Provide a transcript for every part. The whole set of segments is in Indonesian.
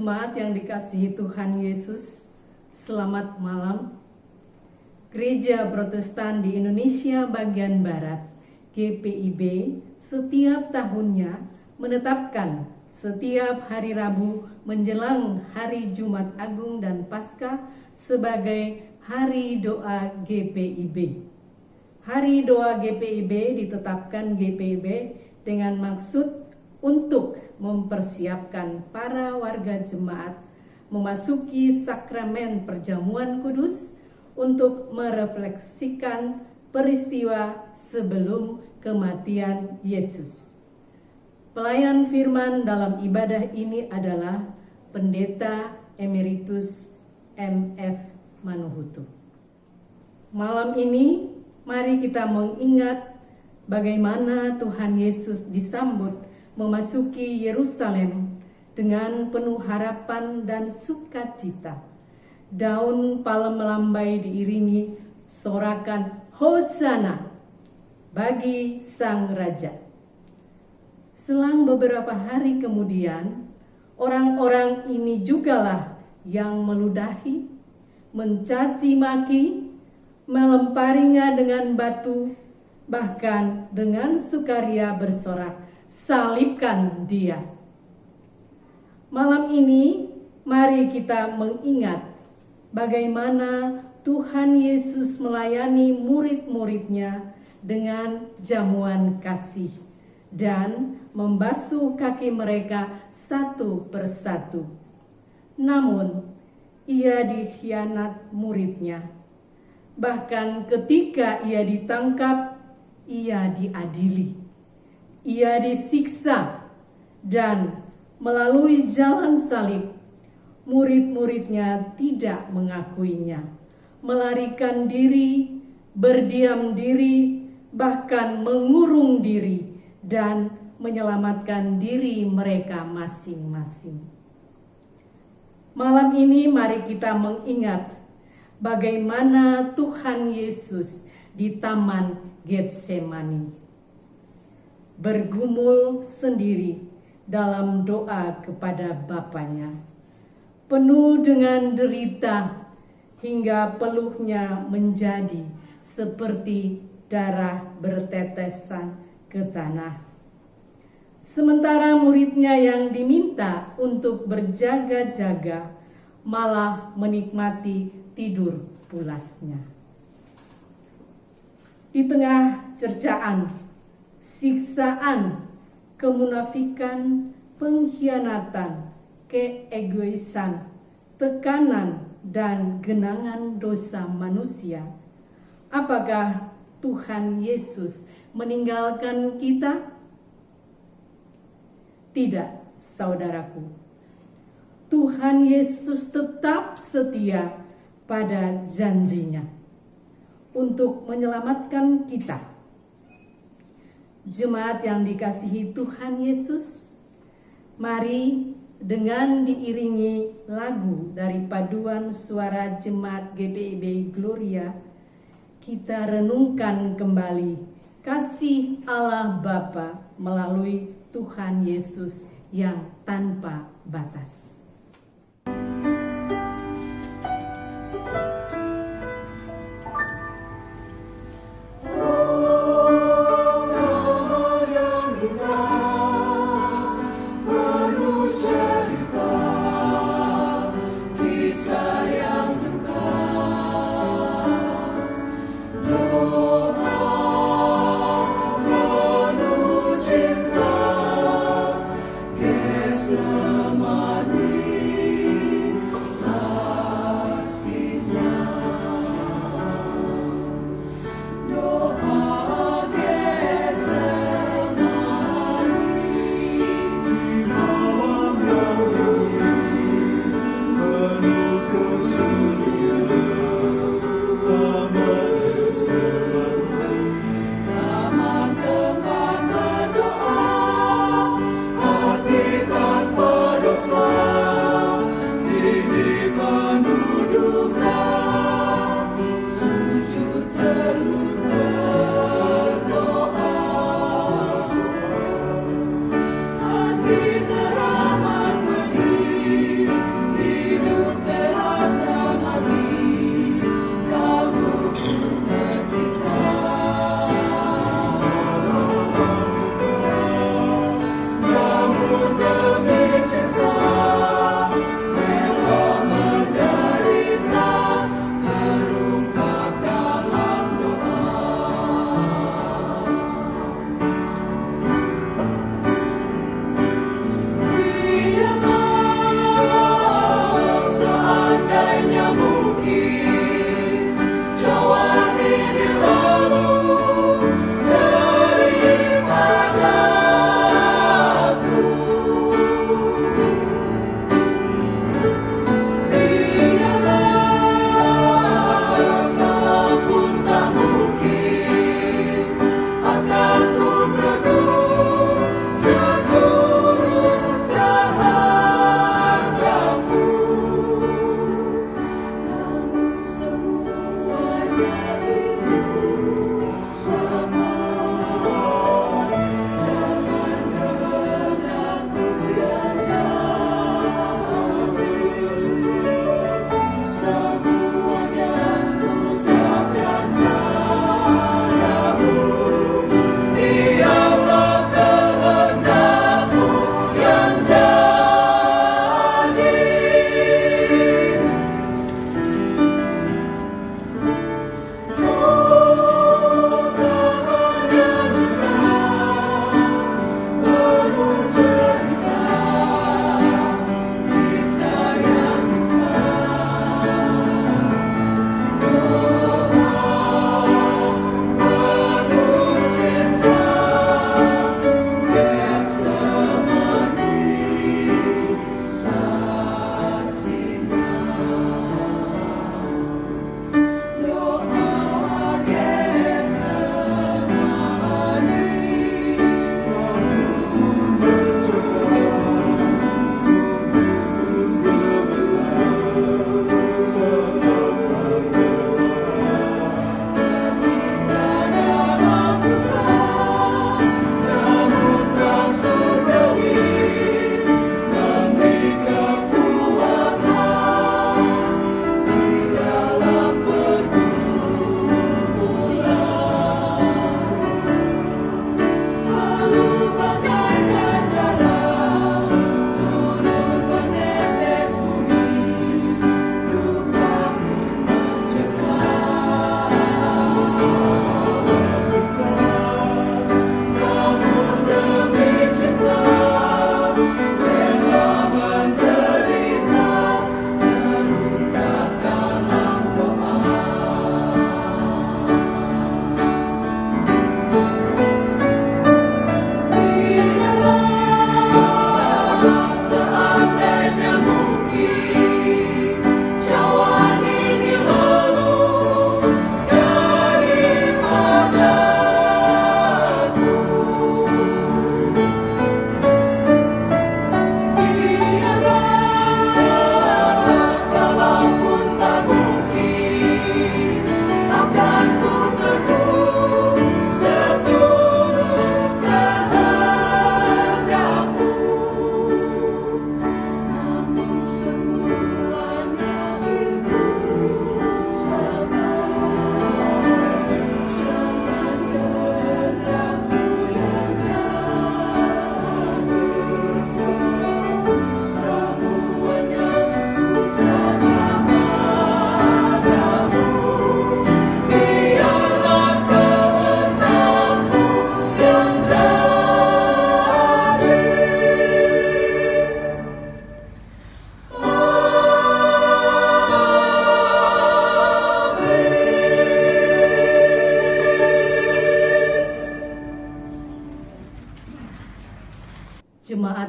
Jemaat yang dikasihi Tuhan Yesus, selamat malam. Gereja Protestan di Indonesia bagian Barat, GPIB, setiap tahunnya menetapkan setiap hari Rabu menjelang hari Jumat Agung dan Paskah sebagai Hari Doa GPIB. Hari Doa GPIB ditetapkan GPIB dengan maksud untuk mempersiapkan para warga jemaat memasuki sakramen perjamuan kudus untuk merefleksikan peristiwa sebelum kematian Yesus. Pelayan firman dalam ibadah ini adalah Pendeta Emeritus M.F. Manuhutu. Malam ini mari kita mengingat bagaimana Tuhan Yesus disambut memasuki Yerusalem dengan penuh harapan dan sukacita. Daun palem melambai diiringi sorakan Hosana bagi Sang Raja. Selang beberapa hari kemudian, orang-orang ini jugalah yang meludahi, mencaci maki, melemparinya dengan batu, bahkan dengan sukaria bersorak, salibkan dia. Malam ini mari kita mengingat bagaimana Tuhan Yesus melayani murid-muridnya dengan jamuan kasih dan membasuh kaki mereka satu persatu. Namun ia dikhianat muridnya. Bahkan ketika ia ditangkap, ia diadili. Ia disiksa dan melalui jalan salib, murid-muridnya tidak mengakuinya, melarikan diri, berdiam diri, bahkan mengurung diri dan menyelamatkan diri mereka masing-masing. Malam ini mari kita mengingat bagaimana Tuhan Yesus di Taman Getsemani bergumul sendiri dalam doa kepada Bapanya, penuh dengan derita hingga peluhnya menjadi seperti darah bertetesan ke tanah. Sementara muridnya yang diminta untuk berjaga-jaga malah menikmati tidur pulasnya. Di tengah cercaan, siksaan, kemunafikan, pengkhianatan, keegoisan, tekanan, dan genangan dosa manusia, apakah Tuhan Yesus meninggalkan kita? Tidak, saudaraku. Tuhan Yesus tetap setia pada janjinya untuk menyelamatkan kita. Jemaat yang dikasihi Tuhan Yesus, mari dengan diiringi lagu dari paduan suara jemaat GPIB Gloria, kita renungkan kembali kasih Allah Bapa melalui Tuhan Yesus yang tanpa batas. Semani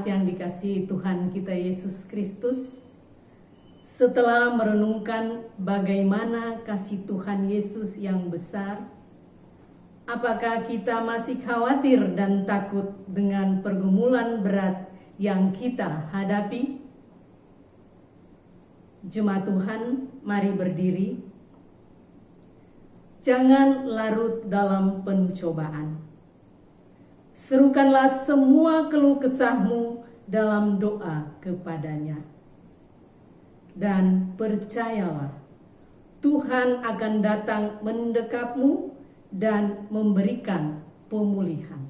Jemaat yang dikasihi Tuhan kita Yesus Kristus, setelah merenungkan bagaimana kasih Tuhan Yesus yang besar, apakah kita masih khawatir dan takut dengan pergumulan berat yang kita hadapi? Jemaat Tuhan, mari berdiri. Jangan larut dalam pencobaan. Serukanlah semua keluh kesahmu dalam doa kepadanya. Dan percayalah, Tuhan akan datang mendekapmu dan memberikan pemulihan.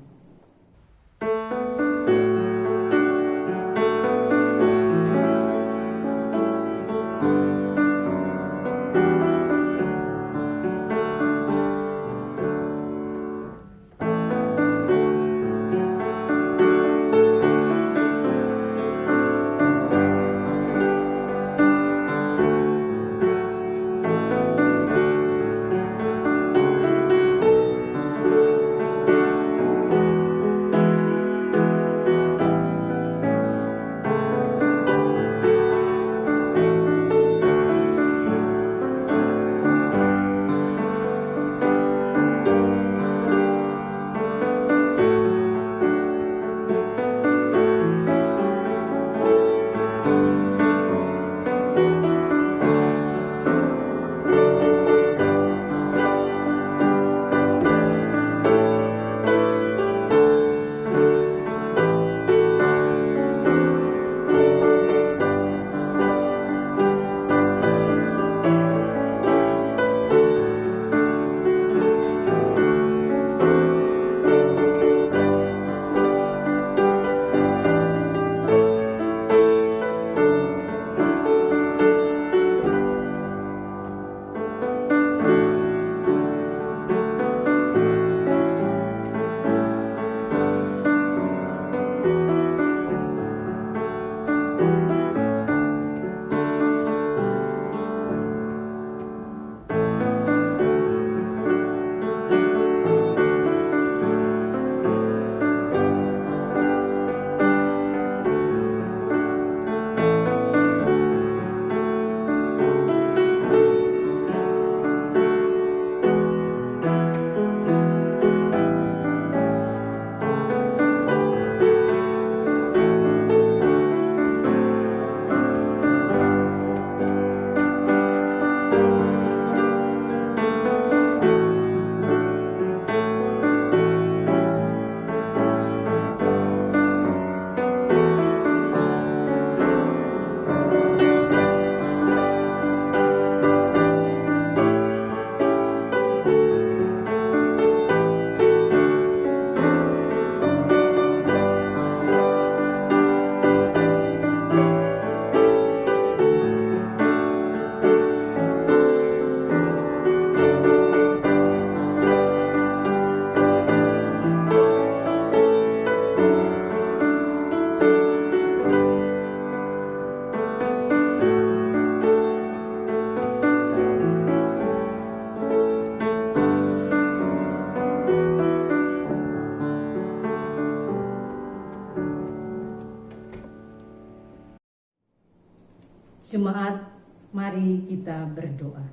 Jemaat, mari kita berdoa.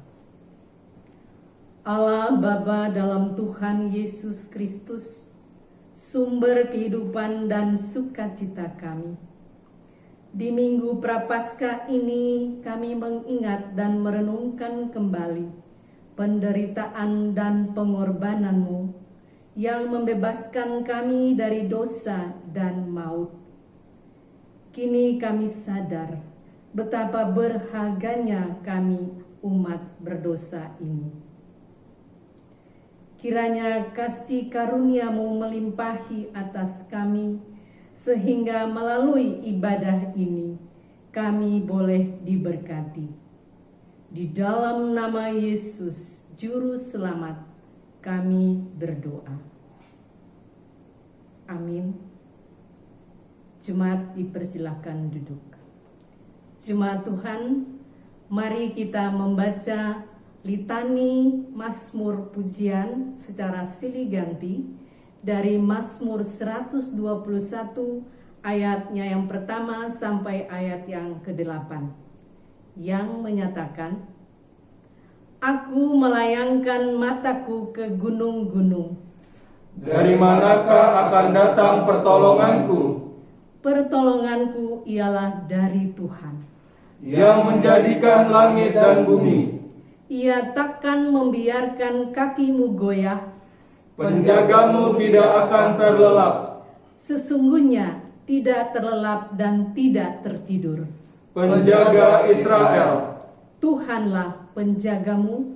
Allah Bapa dalam Tuhan Yesus Kristus, sumber kehidupan dan sukacita kami. Di Minggu Prapaskah ini kami mengingat dan merenungkan kembali penderitaan dan pengorbanan-Mu yang membebaskan kami dari dosa dan maut. Kini kami sadar betapa berharganya kami umat berdosa ini. Kiranya kasih karunia-Mu melimpahi atas kami, sehingga melalui ibadah ini kami boleh diberkati. Di dalam nama Yesus, Juru Selamat, kami berdoa. Amin. Jemaat dipersilakan duduk. Jemaat Tuhan, mari kita membaca litani Mazmur pujian secara silih ganti dari Mazmur 121 ayatnya yang pertama sampai ayat yang ke-8, yang menyatakan, "Aku melayangkan mataku ke gunung-gunung. Dari manakah akan datang pertolonganku? Pertolonganku ialah dari Tuhan. Yang menjadikan langit dan bumi. Ia takkan membiarkan kakimu goyah. Penjagamu tidak akan terlelap. Sesungguhnya tidak terlelap dan tidak tertidur. Penjaga Israel. Tuhanlah penjagamu.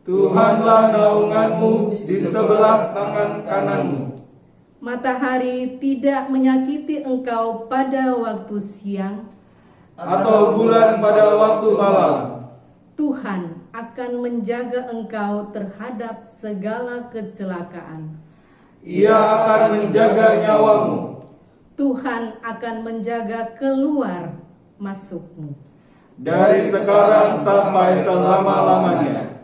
Tuhanlah naunganmu di sebelah tangan kananmu. Matahari tidak menyakiti engkau pada waktu siang, atau bulan pada waktu malam. Tuhan akan menjaga engkau terhadap segala kecelakaan. Ia akan menjaga nyawamu. Tuhan akan menjaga keluar masukmu. Dari sekarang sampai selama-lamanya.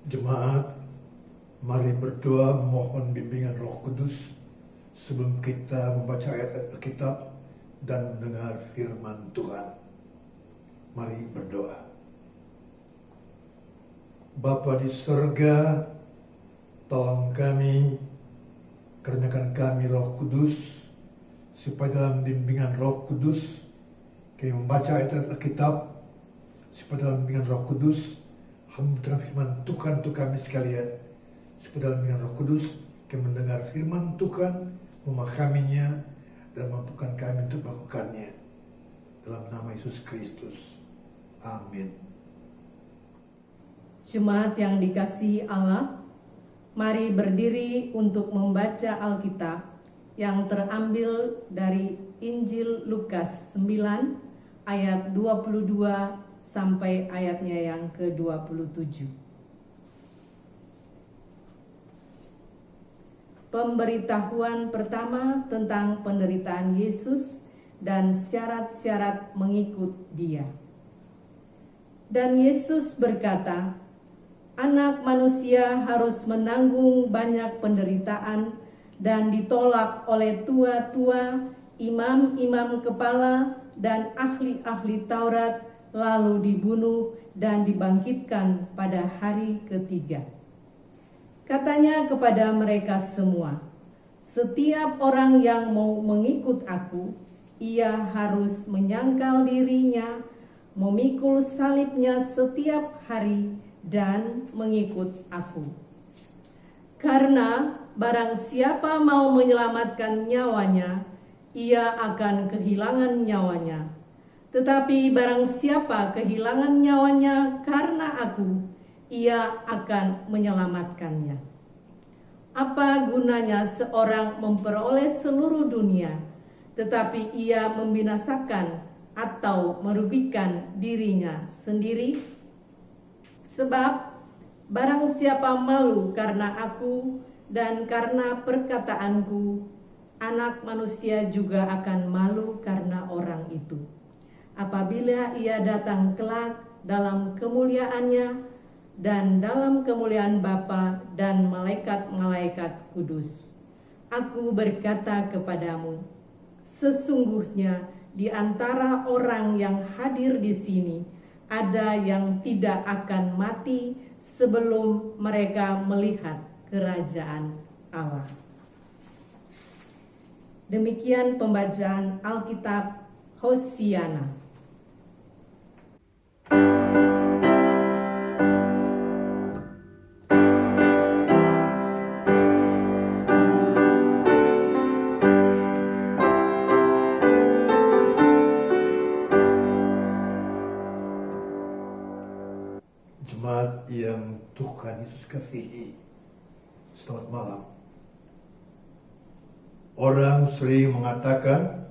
Jemaat, mari berdoa memohon bimbingan Roh Kudus sebelum kita membaca ayat Alkitab dan mendengar firman Tuhan. Mari berdoa. Bapa di surga, tolong kami, karuniakan kami Roh Kudus, supaya dalam bimbingan Roh Kudus kami membaca ayat Alkitab, supaya dalam bimbingan Roh Kudus memberitakan firman Tuhan untuk kami sekalian, supaya dalam bimbingan Roh Kudus kami mendengar firman Tuhan, memahaminya, dan mampukan kami untuk melakukannya. Dalam nama Yesus Kristus. Amin. Jemaat yang dikasihi Allah, mari berdiri untuk membaca Alkitab yang terambil dari Injil Lukas 9 ayat 22 sampai ayatnya yang ke-27. Pemberitahuan pertama tentang penderitaan Yesus dan syarat-syarat mengikut Dia. Dan Yesus berkata, Anak manusia harus menanggung banyak penderitaan dan ditolak oleh tua-tua, imam-imam kepala, dan ahli-ahli Taurat, lalu dibunuh dan dibangkitkan pada hari ketiga. Katanya kepada mereka semua, "Setiap orang yang mau mengikut aku, ia harus menyangkal dirinya, memikul salibnya setiap hari, dan mengikut aku. Karena barang siapa mau menyelamatkan nyawanya, ia akan kehilangan nyawanya. Tetapi barang siapa kehilangan nyawanya karena aku, ia akan menyelamatkannya. Apa gunanya seorang memperoleh seluruh dunia, tetapi ia membinasakan atau merugikan dirinya sendiri? Sebab barang siapa malu karena aku dan karena perkataanku, Anak Manusia juga akan malu karena orang itu, apabila ia datang kelak dalam kemuliaannya dan dalam kemuliaan Bapa dan malaikat-malaikat kudus. Aku berkata kepadamu, sesungguhnya di antara orang yang hadir di sini ada yang tidak akan mati sebelum mereka melihat kerajaan Allah." Demikian pembacaan Alkitab Hosiana. Jemaat yang Tuhan Yesus kasihi, selamat malam. Orang sering mengatakan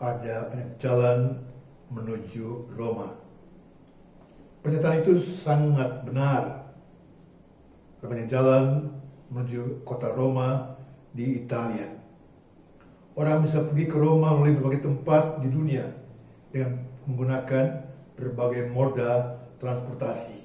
ada banyak jalan menuju Roma. Pernyataan itu sangat benar. Ada banyak jalan menuju kota Roma di Italia. Orang bisa pergi ke Roma melalui berbagai tempat di dunia dengan menggunakan berbagai moda transportasi.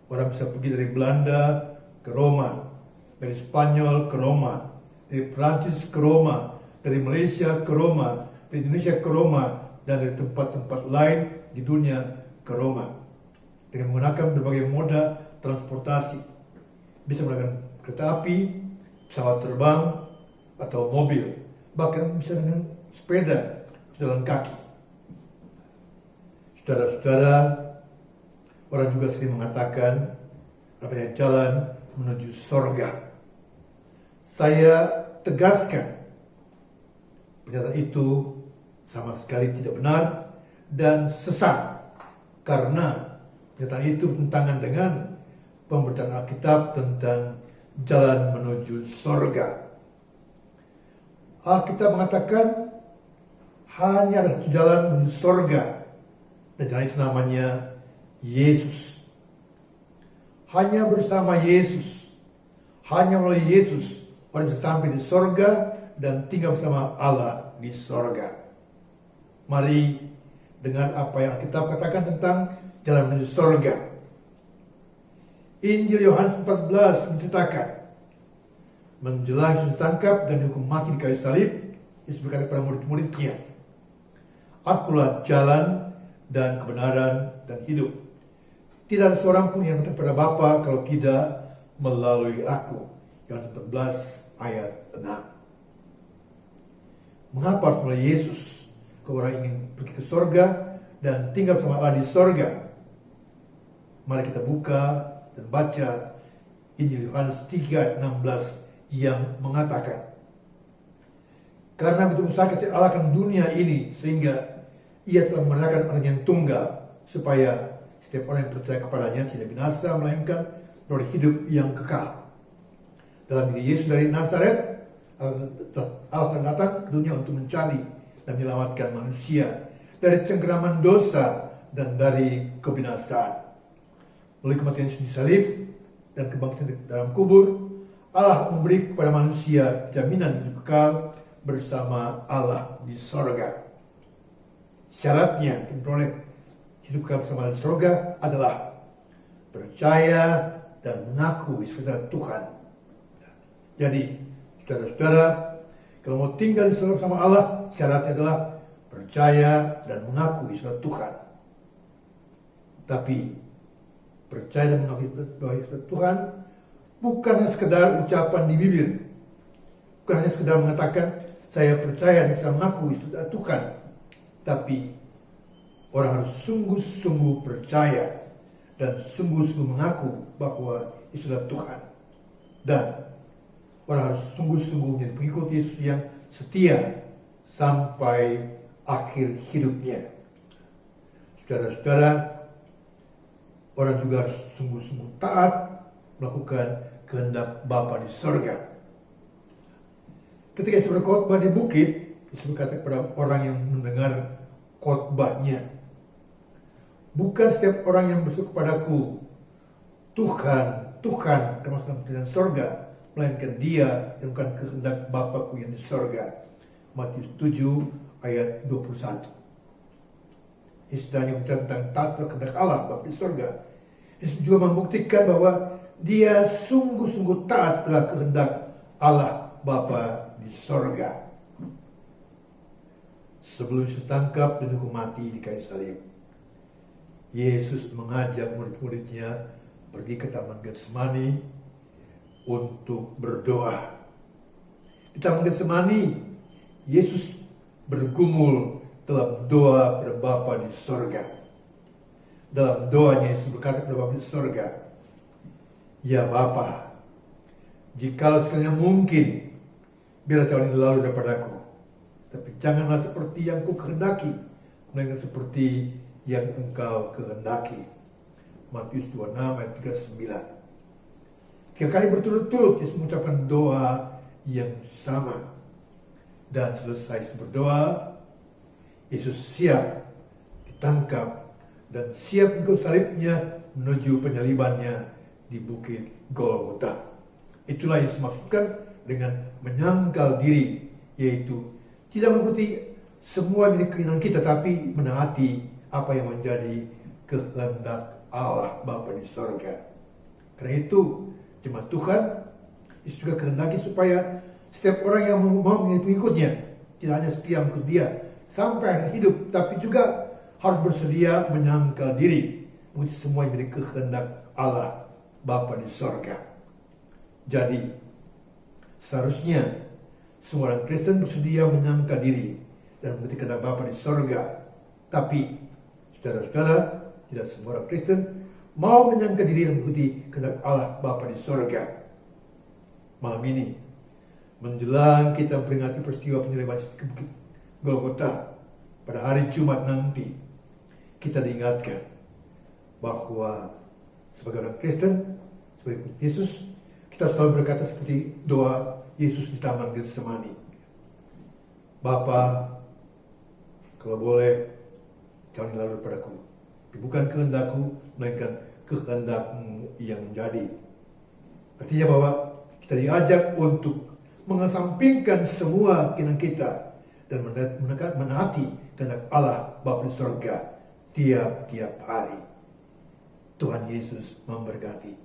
Orang bisa pergi dari Belanda ke Roma, dari Spanyol ke Roma, dari Prancis ke Roma, dari Malaysia ke Roma, dari Indonesia ke Roma, dan dari tempat-tempat lain di dunia ke Roma. Dengan menggunakan berbagai moda transportasi. Bisa menggunakan kereta api, pesawat terbang, atau mobil. Bahkan bisa dengan sepeda, jalan kaki. Saudara-saudara, orang juga sering mengatakan ada jalan menuju sorga. Saya tegaskan, pernyataan itu sama sekali tidak benar dan sesat, karena pernyataan itu bertentangan dengan pembacaan Alkitab tentang jalan menuju sorga. Alkitab mengatakan hanya ada satu jalan menuju sorga, dan jalan itu namanya Yesus. Hanya bersama Yesus, hanya melalui Yesus, orang bisa sampai di sorga dan tinggal bersama Allah di sorga. Mari dengar apa yang Alkitab katakan tentang jalan menuju sorga. Injil Yohanes 14 menceritakan, menjelang Yesus ditangkap dan dihukum mati di kayu salib, Yesus berkata kepada murid-muridnya, "Akulah jalan dan kebenaran dan hidup. Tidak ada seorang pun yang datang kepada Bapa kalau tidak melalui aku." Yohanes 14 ayat 6. Mengapa harus melalui Yesus kalau orang ingin pergi ke sorga dan tinggal bersama Allah di sorga? Mari kita buka dan baca Injil Yohanes 3 ayat 16 yang mengatakan, "Karena begitu besar kasih Allah akan dunia ini, sehingga Ia telah memerintahkan anak yang tunggal, supaya setiap orang yang percaya kepadanya tidak binasa, melainkan beroleh hidup yang kekal." Dalam diri Yesus dari Nazaret, Allah akan datang ke dunia untuk mencari dan menyelamatkan manusia dari cengkeraman dosa dan dari kebinasaan. Melalui kematian Yesus di salib dan kebangkitan dalam kubur, Allah memberi kepada manusia jaminan hidup kekal bersama Allah di sorga. Syaratnya untuk memperoleh hidup kekal bersama Allah di sorga adalah percaya dan mengaku Yesus adalah Tuhan. Jadi, saudara-saudara, kalau mau tinggal bersama Allah, syaratnya adalah percaya dan mengaku Yesus adalah Tuhan. Tapi, percaya dan mengaku bahwa Yesus adalah Tuhan bukan hanya sekedar ucapan di bibir. Bukan hanya sekedar mengatakan, saya percaya dan saya mengaku Yesus adalah Tuhan. Tapi, orang harus sungguh-sungguh percaya dan sungguh-sungguh mengaku bahwa Yesus adalah Tuhan. Dan orang harus sungguh-sungguh menjadi pengikut Yesus yang setia sampai akhir hidupnya. Saudara-saudara, orang juga harus sungguh-sungguh taat melakukan kehendak Bapa di sorga. Ketika Yesus berkhotbah di bukit, Yesus berkata kepada orang yang mendengar khotbahnya, bukan setiap orang yang berseru kepadaku, Tuhan, Tuhan, akan masuk dalam kerajaan sorga, melainkan dia yang bukan kehendak Bapakku yang di sorga. Matius 7 ayat 21. Yesus hanya bicara tentang taat kehendak Allah Bapa di sorga. Yesus juga membuktikan bahwa dia sungguh-sungguh taat pada kehendak Allah Bapa di sorga. Sebelum Yesus tangkap dan dihukum mati di kayu salib, Yesus mengajak murid-muridnya pergi ke Taman Getsemani untuk berdoa. Di Taman Getsemani, Yesus bergumul dalam doa kepada Bapa di sorga. Dalam doanya Yesus berkata kepada Bapa di sorga, ya Bapa, jikalau sekiranya mungkin, biarlah cawan ini lalu daripadaku. Tapi janganlah seperti yang ku kehendaki, melainkan seperti yang engkau kehendaki. Matius 26 ayat 39. 3 kali berturut-turut Yesus mengucapkan doa yang sama. Dan selesai berdoa, Yesus siap ditangkap dan siap untuk salibnya menuju penyalibannya di bukit Golgota. Itulah yang dimaksudkan dengan menyangkal diri, yaitu tidak mengikuti semua keinginan kita, tapi menaati apa yang menjadi kehendak Allah Bapa di sorga. Karena itu, jemaat Tuhan, Yesus juga kehendaki supaya setiap orang yang mau menjadi pengikutnya tidak hanya setia mengikut dia sampai akhir hidup, tapi juga harus bersedia menyangkal diri mengikuti semua yang menjadi kehendak Allah Bapa di sorga. Jadi, seharusnya semua orang Kristen bersedia menyangkal diri dan mengikuti kehendak Bapa di sorga. Tapi, saudara-saudara, tidak semua orang Kristen mau menyangkal diri dan mengikuti kehendak Allah Bapa di sorga. Malam ini, menjelang kita memperingati peristiwa penyaliban ke bukit Golgota pada hari Jumat nanti, kita diingatkan bahwa sebagai orang Kristen, sebagai pengikut Yesus, kita selalu berkata seperti doa Yesus di Taman Getsemani. Bapa, kalau boleh, jangan lalu padaku. Tapi bukan kehendakku, melainkan kehendakmu yang menjadi. Artinya bahwa kita diajak untuk mengesampingkan semua keinginan kita dan menaati kehendak Allah Bapa di surga tiap-tiap hari. Tuhan Yesus memberkati.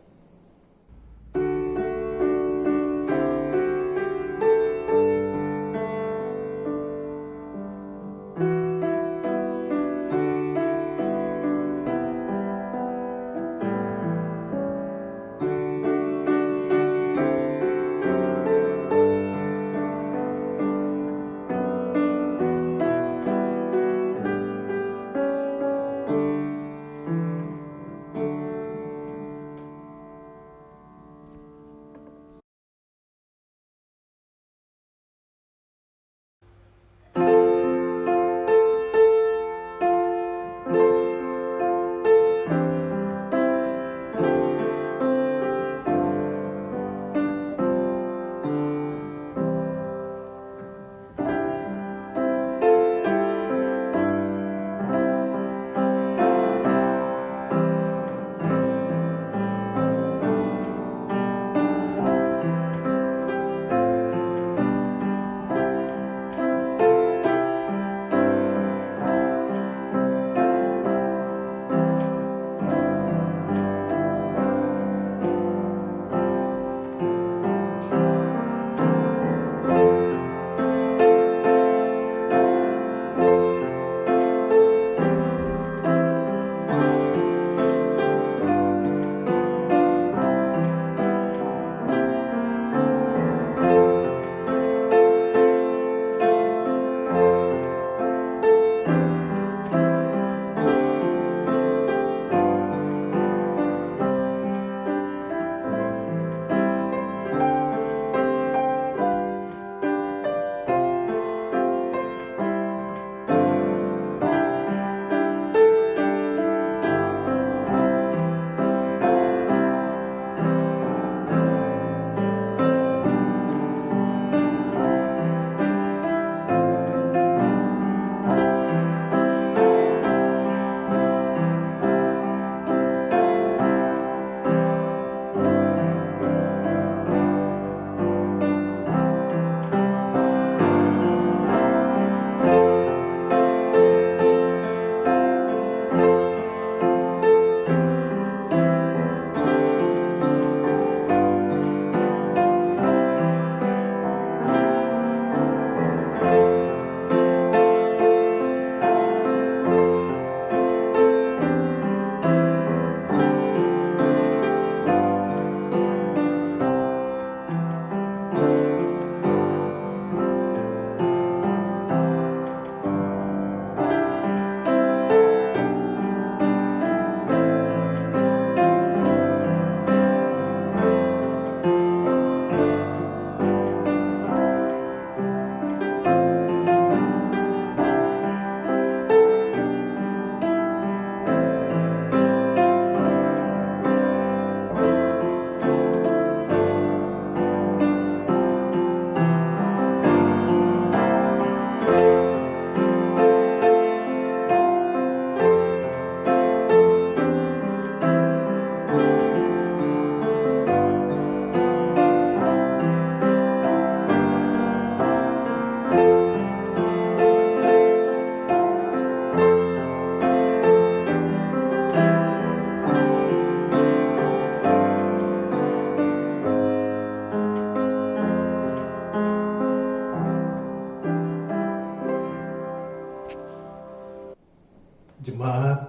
jemaat,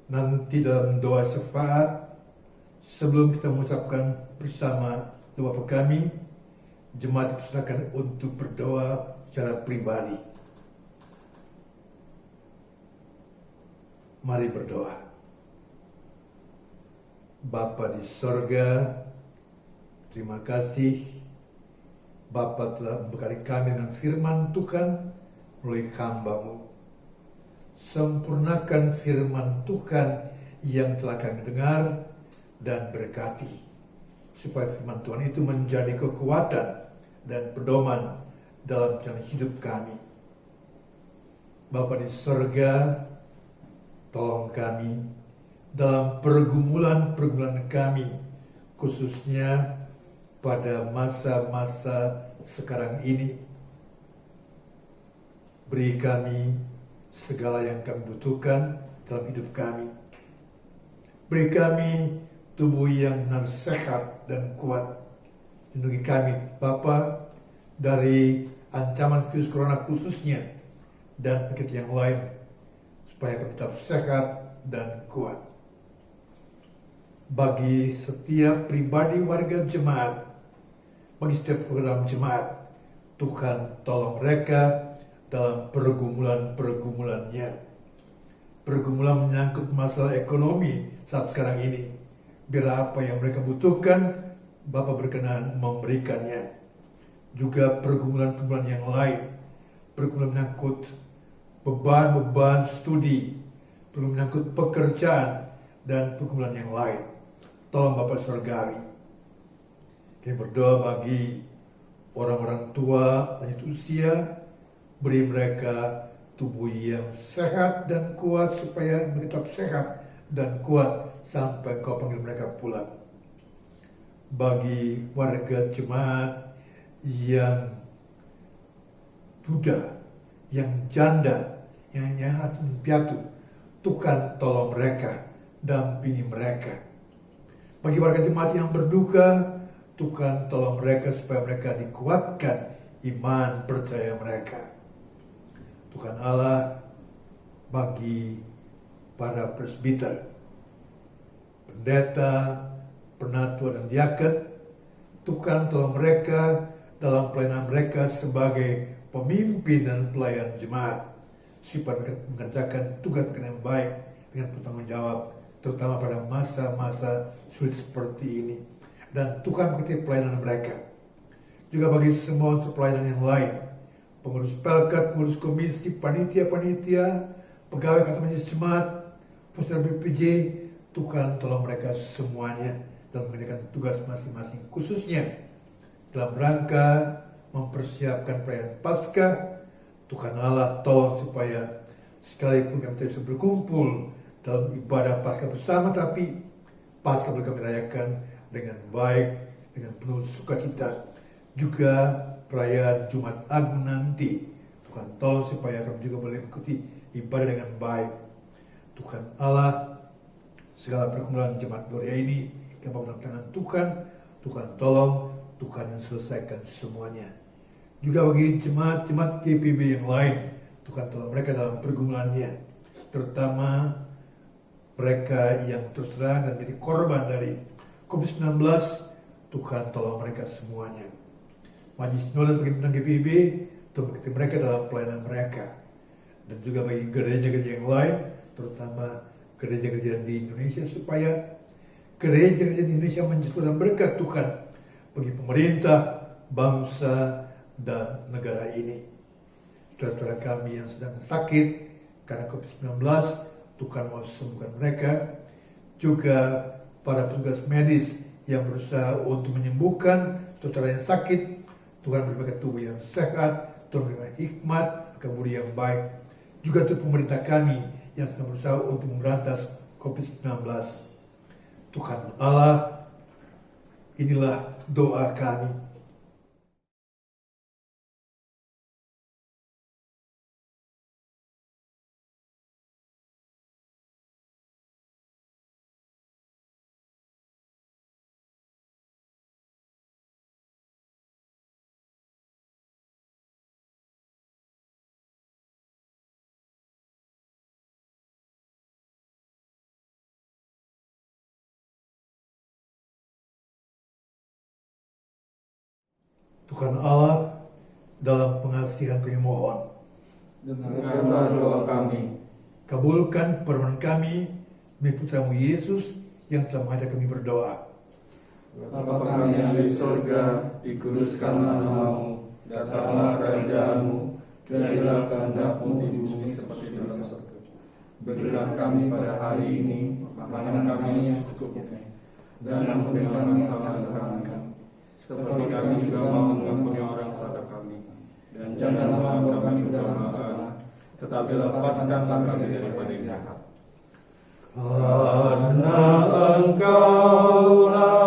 nanti dalam doa syafaat, sebelum kita mengucapkan bersama doa Bapa kami, jemaat dipersilakan untuk berdoa secara pribadi. Mari berdoa. Bapa di sorga, terima kasih Bapa telah membekali kami dengan firman Tuhan melalui hamba-Mu. Sempurnakan firman Tuhan yang telah kami dengar dan berkati, supaya firman Tuhan itu menjadi kekuatan dan pedoman dalam jalan hidup kami. Bapa di sorga, tolong kami dalam pergumulan-pergumulan kami, khususnya pada masa-masa sekarang ini. Beri kami segala yang kami butuhkan dalam hidup kami. Beri kami tubuh yang sehat dan kuat. Lindungi kami, Bapa, dari ancaman virus corona khususnya dan penyakit yang lain, supaya kami tetap sehat dan kuat. Bagi setiap pribadi warga jemaat, bagi setiap program jemaat, Tuhan tolong mereka dalam pergumulan-pergumulannya. Pergumulan menyangkut masalah ekonomi saat sekarang ini. Bila apa yang mereka butuhkan, Bapa berkenan memberikannya. Juga pergumulan-pergumulan yang lain. Pergumulan menyangkut beban-beban studi, pergumulan menyangkut pekerjaan, dan pergumulan yang lain. Tolong Bapa Surgawi. Kami berdoa bagi orang-orang tua lanjut usia, beri mereka tubuh yang sehat dan kuat supaya mereka tetap sehat dan kuat sampai Kau panggil mereka pulang. Bagi warga jemaat yang duda, yang janda, yang yatim piatu, Tuhan tolong mereka, dampingi mereka. Bagi warga jemaat yang berduka, Tuhan tolong mereka supaya mereka dikuatkan iman percaya mereka. Tuhan Allah, bagi para presbiter, pendeta, penatua, dan diaken, Tuhan tolong mereka dalam pelayanan mereka sebagai pemimpin dan pelayan jemaat, supaya mereka mengerjakan tugas yang baik dengan bertanggung jawab, terutama pada masa-masa sulit seperti ini. Dan Tuhan mengerti pelayanan mereka. Juga bagi semua pelayanan yang lain, pengurus pelkat, pengurus komisi, panitia-panitia, pegawai kantor majelis jemaat, fungsional BPJ, Tuhan tolong mereka semuanya dalam mengerjakan tugas masing-masing, khususnya dalam rangka mempersiapkan perayaan Paskah. Tuhan Allah tolong supaya sekalipun kami tidak bisa berkumpul dalam ibadah Paskah bersama, tapi Paskah boleh kami rayakan dengan baik, dengan penuh sukacita. Juga perayaan Jumat Agung nanti, Tuhan tolong supaya kami juga boleh mengikuti ibadah dengan baik. Tuhan Allah, segala pergumulan jemaat Gloria ini kami bawa dalam tangan Tuhan. Tuhan tolong, Tuhan yang selesaikan semuanya. Juga bagi jemaat-jemaat GPB yang lain, Tuhan tolong mereka dalam pergumulannya, terutama mereka yang terus terang dan menjadi korban dari COVID-19. Tuhan tolong mereka semuanya. Majelis Sinode bagi pimpinan GPB, Tuhan berkati mereka dalam pelayanan mereka. Dan juga bagi gereja-gereja yang lain, terutama gereja-gereja di Indonesia, supaya gereja-gereja di Indonesia menjadi berkat Tuhan bagi pemerintah, bangsa, dan negara ini. Saudara-saudara kami yang sedang sakit karena COVID-19, Tuhan mau sembuhkan mereka. Juga para petugas medis yang berusaha untuk menyembuhkan saudara yang sakit, Tuhan beri mereka tubuh yang sehat, Tuhan beri mereka hikmat, kebudi yang baik. Juga untuk pemerintah kami yang sedang berusaha untuk memberantas COVID-19. Tuhan Allah, inilah doa kami. Tuhan Allah, dalam pengasihan kami mohon. Dengarkanlah doa kami. Kabulkan permohonan kami demi Putramu Yesus yang telah mengajak kami berdoa. Bapa kami yang di surga, dikuduskanlah namamu, datanglah kerajaanmu, jadilah kehendak-Mu di bumi seperti di surga. Berilah kami pada hari ini makanan kami yang secukupnya, dan ampuni kami kesalahan kami, seperti kami juga mau mengampuni orang salah kami. Dan janganlah membawa kami ke dalam bahaya, tetapi lepaskanlah kami daripada yang jahat. Karena Engkaulah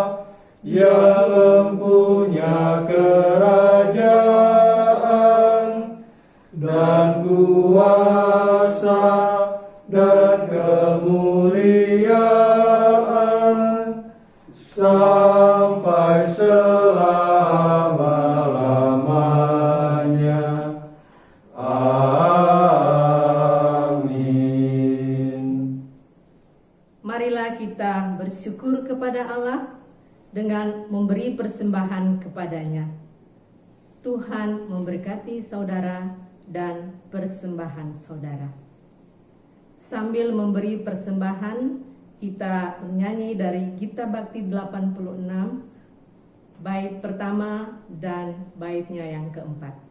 yang mempunyai kerajaan dan kuasa dan kemuliaan sampai selama-lamanya. Amin. Marilah kita bersyukur kepada Allah dengan memberi persembahan kepadanya. Tuhan memberkati saudara dan persembahan saudara. Sambil memberi persembahan, kita menyanyi dari Gita Bakti 86, bait pertama dan baitnya yang keempat.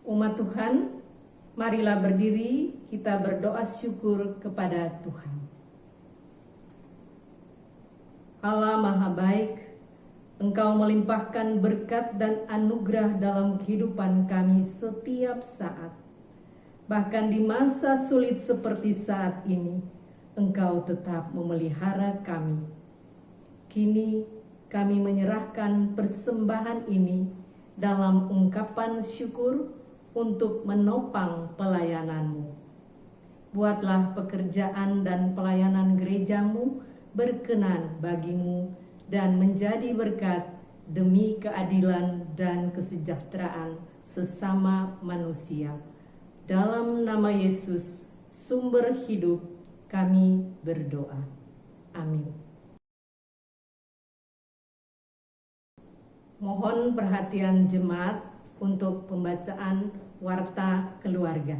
Umat Tuhan, marilah berdiri, kita berdoa syukur kepada Tuhan. Allah Maha Baik, Engkau melimpahkan berkat dan anugerah dalam kehidupan kami setiap saat. Bahkan di masa sulit seperti saat ini, Engkau tetap memelihara kami. Kini kami menyerahkan persembahan ini dalam ungkapan syukur untuk menopang pelayanan-Mu. Buatlah pekerjaan dan pelayanan gereja-Mu berkenan bagi-Mu dan menjadi berkat demi keadilan dan kesejahteraan sesama manusia. Dalam nama Yesus, sumber hidup, kami berdoa. Amin. Mohon perhatian jemaat untuk pembacaan warta keluarga.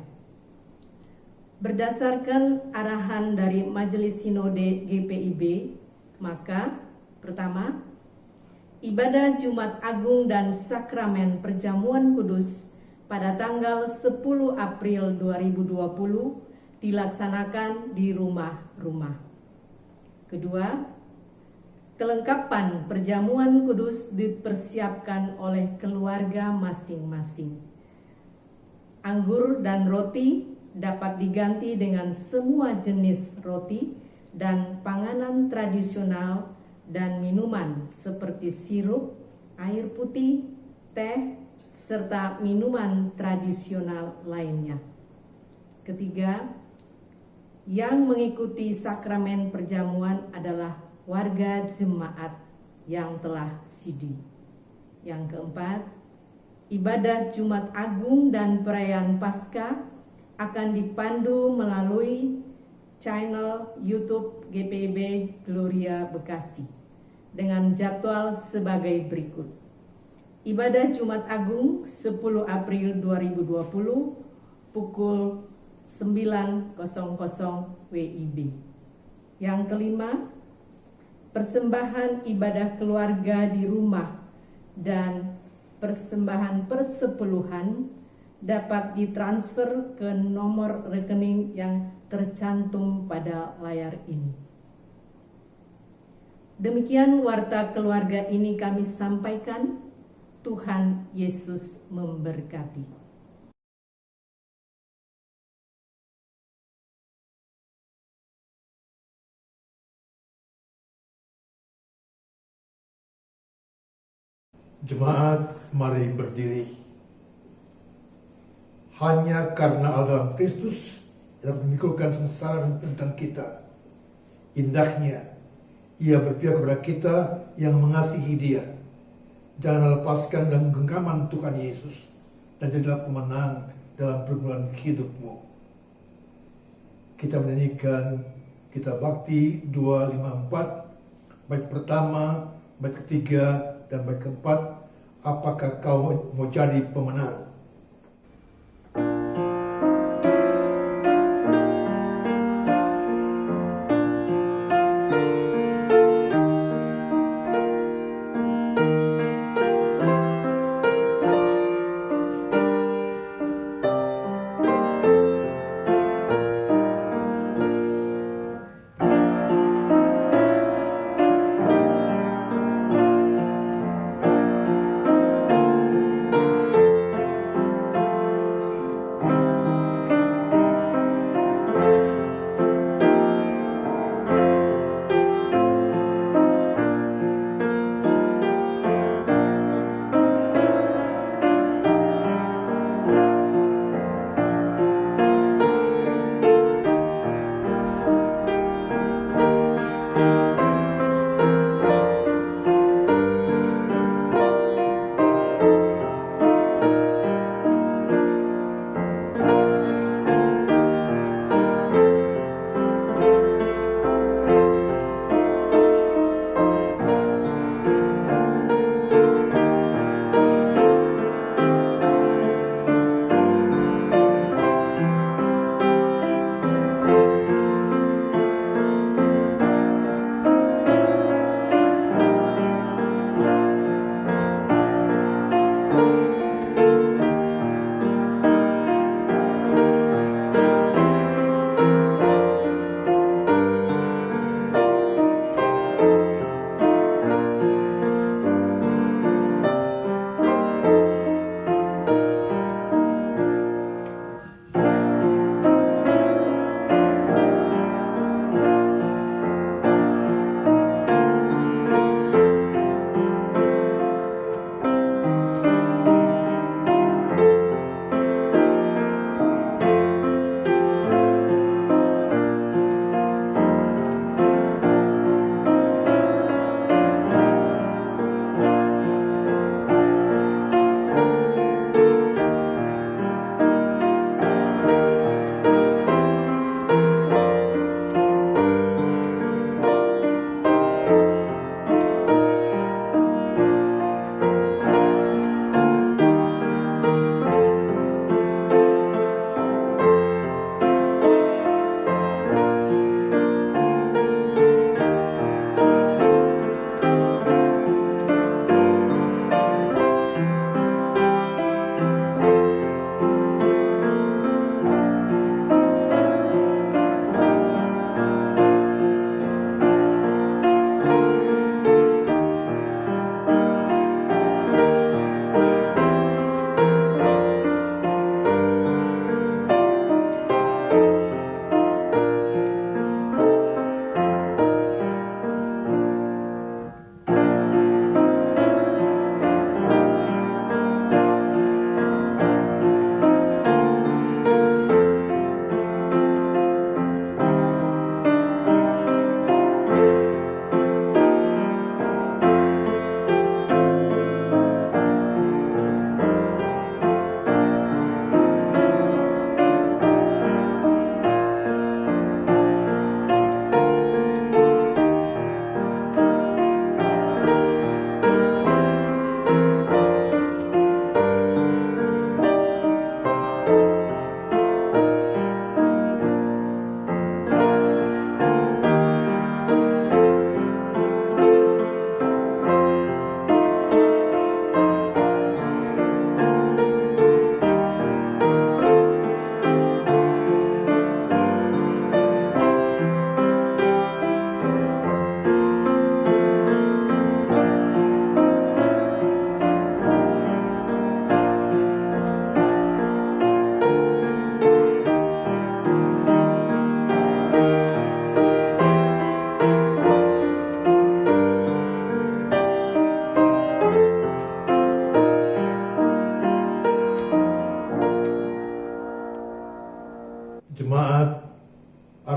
Berdasarkan arahan dari Majelis Sinode GPIB, maka pertama, ibadah Jumat Agung dan Sakramen Perjamuan Kudus pada tanggal 10 April 2020 dilaksanakan di rumah-rumah. Kedua, kelengkapan perjamuan kudus dipersiapkan oleh keluarga masing-masing. Anggur dan roti dapat diganti dengan semua jenis roti dan panganan tradisional dan minuman seperti sirup, air putih, teh, serta minuman tradisional lainnya. Ketiga, yang mengikuti sakramen perjamuan adalah warga jemaat yang telah sidi. Yang keempat, Ibadah Jumat Agung dan perayaan Paskah akan dipandu melalui channel YouTube GPIB Gloria Bekasi dengan jadwal sebagai berikut. Ibadah Jumat Agung 10 April 2020 pukul 9.00 WIB. Yang kelima, persembahan ibadah keluarga di rumah dan persembahan persepuluhan dapat ditransfer ke nomor rekening yang tercantum pada layar ini. Demikian warta keluarga ini kami sampaikan. Tuhan Yesus memberkati. Jemaat, mari berdiri. Hanya karena Allah dalam Kristus dapat memikulkan sengsara dan penderitaan kita. Indahnya, Ia berpihak kepada kita yang mengasihi Dia. Jangan lepaskan dan genggaman Tuhan Yesus, dan jadilah pemenang dalam pergumulan hidupmu. Kita menyanyikan Kitab Bakti 254, bait pertama, bait ketiga, dan bait keempat. Apakah kau mau jadi pemenang?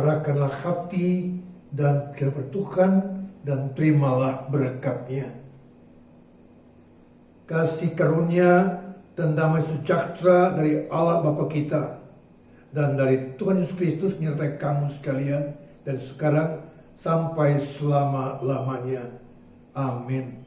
arahkanlah hati dan kepada Tuhan dan terimalah berkat-Nya. Kasih karunia dan damai sejahtera dari Allah Bapa kita dan dari Tuhan Yesus Kristus menyertai kamu sekalian dari sekarang sampai selama-lamanya. Amin.